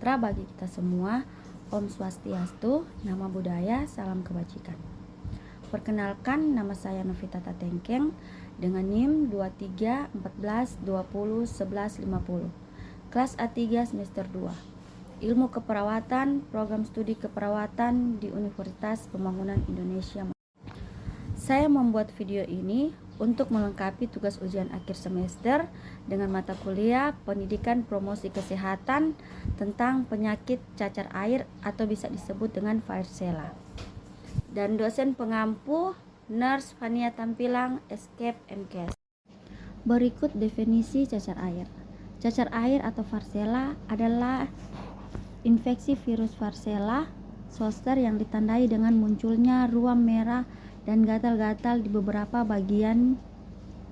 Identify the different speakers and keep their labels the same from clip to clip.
Speaker 1: sejahtera bagi kita semua. Om Swastiastu, nama budaya, salam kebajikan. Perkenalkan, nama saya Novita Tatengkeng dengan NIM 23 14 20 11 50. Kelas A3 semester 2. Ilmu Keperawatan, Program Studi Keperawatan di Universitas Pembangunan Indonesia. Saya membuat video ini untuk melengkapi tugas ujian akhir semester dengan mata kuliah Pendidikan Promosi Kesehatan tentang penyakit cacar air atau bisa disebut dengan varicella. Dan dosen pengampu Nurse Fania Tampilang, Escape MKes. Berikut definisi cacar air. Cacar air atau varicella adalah infeksi virus varicella zoster yang ditandai dengan munculnya ruam merah dan gatal-gatal di beberapa bagian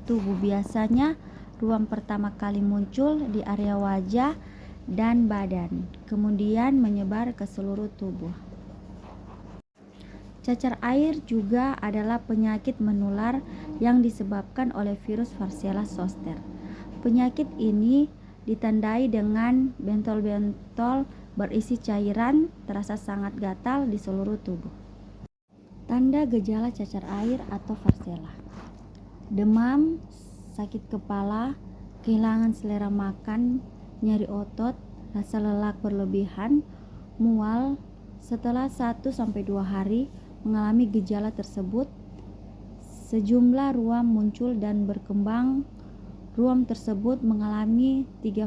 Speaker 1: tubuh. Biasanya ruam pertama kali muncul di area wajah dan badan, kemudian menyebar ke seluruh tubuh. Cacar air juga adalah penyakit menular yang disebabkan oleh virus varicella zoster. Penyakit ini ditandai dengan bentol-bentol berisi cairan terasa sangat gatal di seluruh tubuh. Tanda gejala cacar air atau varicella: demam, sakit kepala, kehilangan selera makan, nyeri otot, rasa lelah berlebihan, mual. Setelah 1-2 hari mengalami gejala tersebut, sejumlah ruam muncul dan berkembang. Ruam tersebut mengalami 3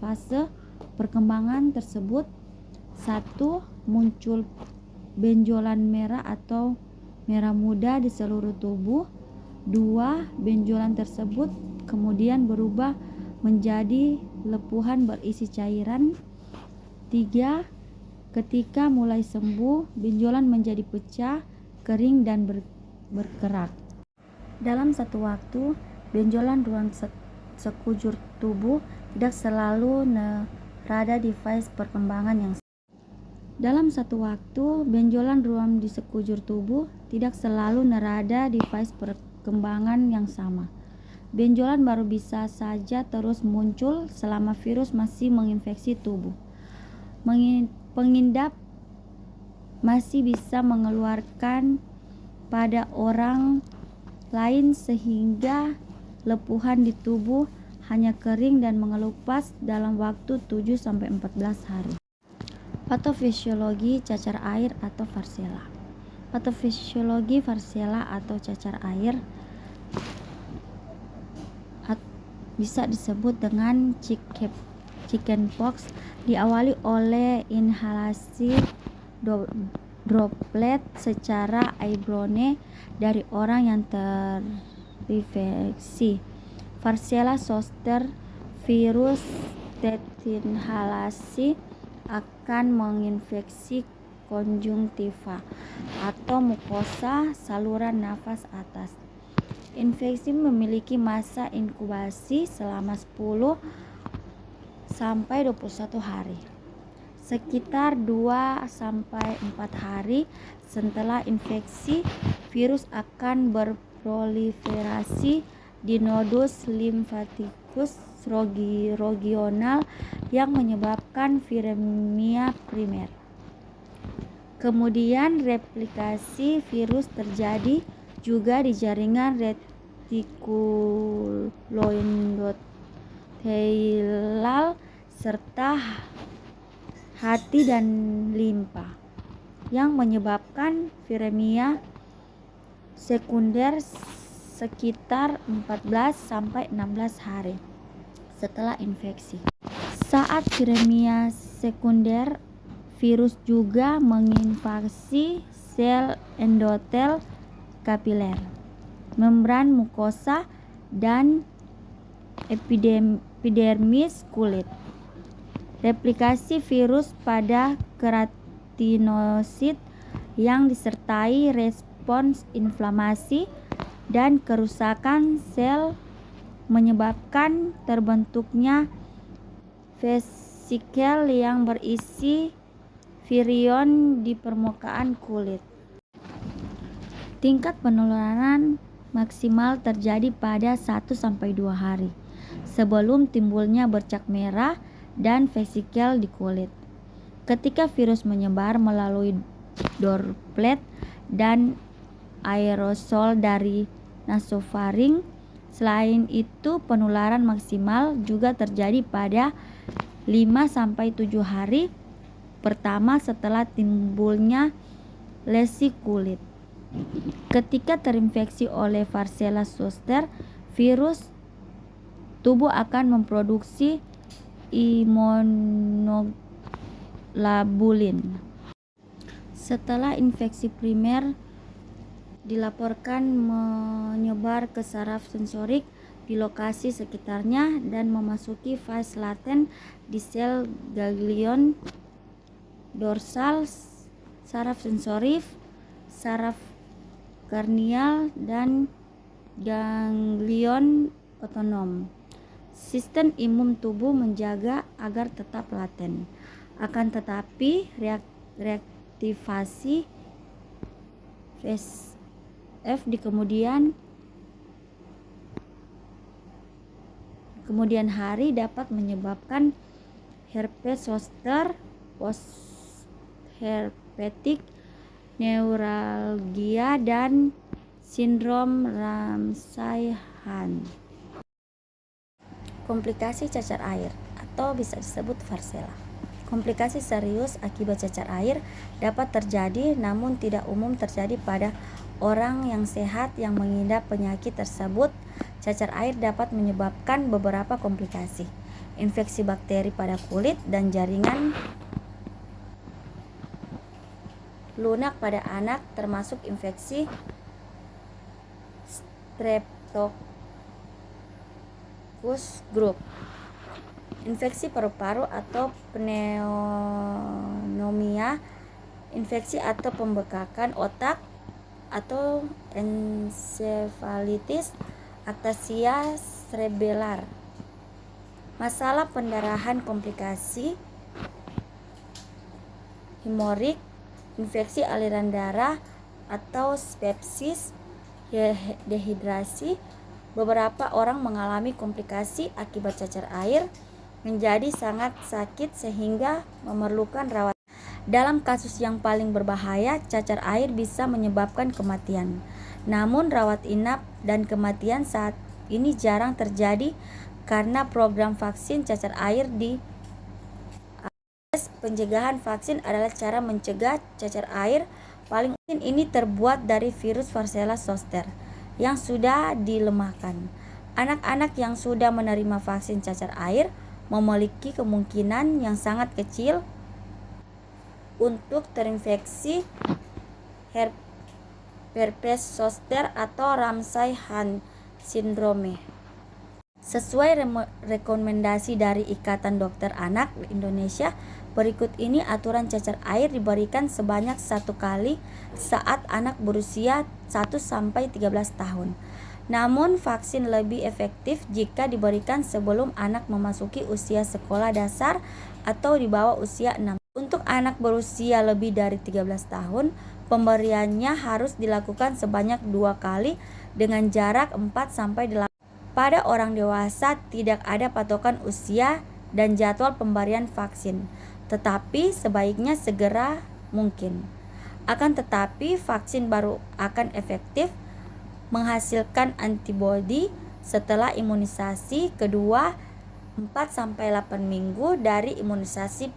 Speaker 1: fase perkembangan tersebut. 1. Muncul benjolan merah atau merah muda di seluruh tubuh. 2. Benjolan tersebut kemudian berubah menjadi lepuhan berisi cairan. 3. Ketika mulai sembuh, benjolan menjadi pecah, kering dan berkerak. Dalam satu waktu, benjolan ruam sekujur tubuh tidak selalu berada di fase perkembangan yang Dalam satu waktu, benjolan ruam di sekujur tubuh tidak selalu berada di fase perkembangan yang sama. Benjolan baru bisa saja terus muncul selama virus masih menginfeksi tubuh. Pengidap masih bisa mengeluarkan pada orang lain sehingga lepuhan di tubuh hanya kering dan mengelupas dalam waktu 7-14 hari. Patofisiologi cacar air atau varicella. Patofisiologi varicella atau cacar air bisa disebut dengan chickenpox, diawali oleh inhalasi droplet secara airborne dari orang yang terinfeksi varicella zoster. Virus terinhalasi akan menginfeksi konjungtiva atau mukosa saluran nafas atas. Infeksi memiliki masa inkubasi selama 10-21 hari. Sekitar 2-4 hari setelah infeksi, virus akan berproliferasi di nodus limfatikus regional yang menyebabkan viremia primer. Kemudian replikasi virus terjadi juga di jaringan retikuloendothelial serta hati dan limpa yang menyebabkan viremia sekunder sekitar 14-16 hari setelah infeksi. Saat viremia sekunder, virus juga menginvasi sel endotel kapiler, membran mukosa, dan epidermis kulit. Replikasi virus pada keratinosit yang disertai respons inflamasi dan kerusakan sel menyebabkan terbentuknya vesikel yang berisi virion di permukaan kulit. Tingkat penularan maksimal terjadi pada 1-2 hari sebelum timbulnya bercak merah dan vesikel di kulit. Ketika virus menyebar melalui droplet dan aerosol dari nasofaring, selain itu penularan maksimal juga terjadi pada 5-7 hari pertama setelah timbulnya lesi kulit. Ketika terinfeksi oleh Varicella zoster, virus tubuh akan memproduksi imunoglobulin. Setelah infeksi primer dilaporkan menyebar ke saraf sensorik di lokasi sekitarnya dan memasuki fase laten di sel ganglion dorsal, saraf sensoris, saraf karnial, dan ganglion otonom. Sistem imun tubuh menjaga agar tetap laten. Akan tetapi reaktivasi VEGF di kemudian hari dapat menyebabkan herpes zoster, postherpetic neuralgia, dan sindrom Ramsay-Hunt. Komplikasi cacar air atau bisa disebut varicella. Komplikasi serius akibat cacar air dapat terjadi namun tidak umum terjadi pada orang yang sehat yang mengidap penyakit tersebut. Cacar air dapat menyebabkan beberapa komplikasi: infeksi bakteri pada kulit dan jaringan lunak pada anak, termasuk infeksi Streptococcus group, infeksi paru-paru atau pneumonia, infeksi atau pembekakan otak atau encephalitis, ataxia cerebellar, masalah pendarahan, komplikasi hemorik, infeksi aliran darah atau sepsis, dehidrasi. Beberapa orang mengalami komplikasi akibat cacar air menjadi sangat sakit sehingga memerlukan rawat. Dalam kasus yang paling berbahaya, cacar air bisa menyebabkan kematian. Namun rawat inap dan kematian saat ini jarang terjadi karena program vaksin cacar air di pencegahan. Vaksin adalah cara mencegah cacar air paling umum. Ini terbuat dari virus Varicella zoster yang sudah dilemahkan. Anak-anak yang sudah menerima vaksin cacar air memiliki kemungkinan yang sangat kecil untuk terinfeksi herpes zoster atau Ramsay-Hunt syndrome. Sesuai rekomendasi dari Ikatan Dokter Anak Indonesia, berikut ini aturan cacar air diberikan sebanyak 1 kali saat anak berusia 1-13 tahun. Namun vaksin lebih efektif jika diberikan sebelum anak memasuki usia sekolah dasar atau di bawah usia 6. Untuk anak berusia lebih dari 13 tahun, pemberiannya harus dilakukan sebanyak 2 kali dengan jarak 4-8. Pada orang dewasa tidak ada patokan usia dan jadwal pemberian vaksin, tetapi sebaiknya segera mungkin. Akan tetapi vaksin baru akan efektif menghasilkan antibodi setelah imunisasi kedua 4-8 minggu dari imunisasi